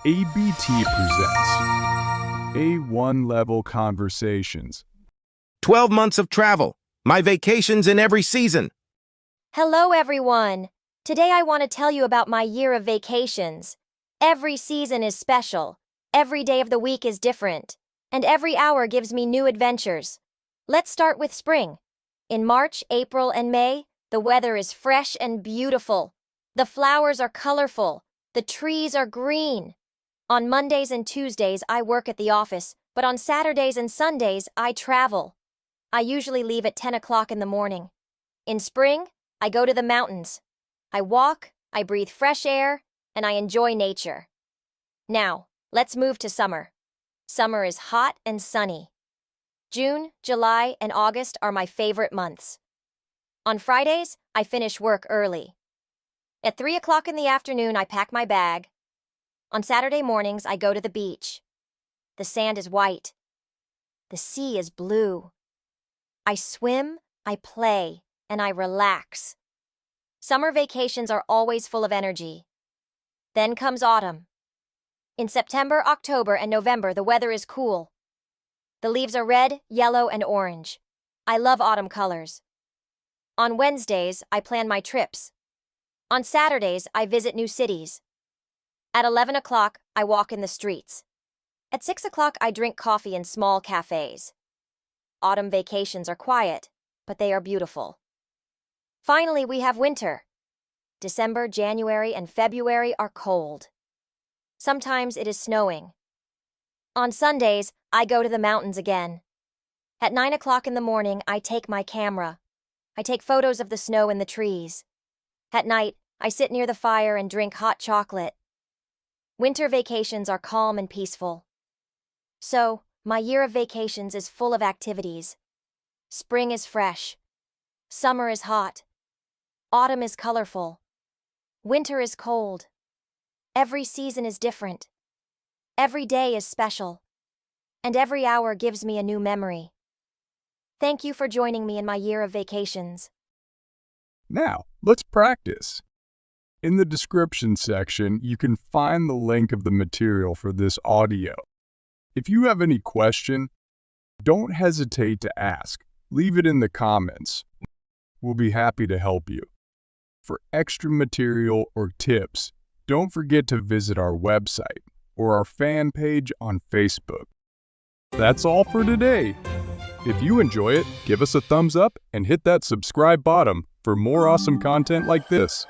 ABT presents A1 Level Conversations. 12 months of travel. My vacations in every season. Hello, everyone. Today I want to tell you about my year of vacations. Every season is special. Every day of the week is different. And every hour gives me new adventures. Let's start with spring. In March, April, and May, the weather is fresh and beautiful. The flowers are colorful. The trees are green. On Mondays and Tuesdays, I work at the office, but on Saturdays and Sundays, I travel. I usually leave at 10 o'clock in the morning. In spring, I go to the mountains. I walk, I breathe fresh air, and I enjoy nature. Now, let's move to summer. Summer is hot and sunny. June, July, and August are my favorite months. On Fridays, I finish work early. At 3 o'clock in the afternoon, I pack my bag. On Saturday mornings, I go to the beach. The sand is white. The sea is blue. I swim, I play, and I relax. Summer vacations are always full of energy. Then comes autumn. In September, October, and November, the weather is cool. The leaves are red, yellow, and orange. I love autumn colors. On Wednesdays, I plan my trips. On Saturdays, I visit new cities. At 11 o'clock, I walk in the streets. At 6 o'clock, I drink coffee in small cafes. Autumn vacations are quiet, but they are beautiful. Finally, we have winter. December, January, and February are cold. Sometimes it is snowing. On Sundays, I go to the mountains again. At 9 o'clock in the morning, I take my camera. I take photos of the snow and the trees. At night, I sit near the fire and drink hot chocolate. Winter vacations are calm and peaceful. So, my year of vacations is full of activities. Spring is fresh. Summer is hot. Autumn is colorful. Winter is cold. Every season is different. Every day is special. And every hour gives me a new memory. Thank you for joining me in my year of vacations. Now, let's practice. In the description section, you can find the link of the material for this audio. If you have any question, don't hesitate to ask. Leave it in the comments. We'll be happy to help you. For extra material or tips, don't forget to visit our website or our fan page on Facebook. That's all for today. If you enjoy it, give us a thumbs up and hit that subscribe button for more awesome content like this.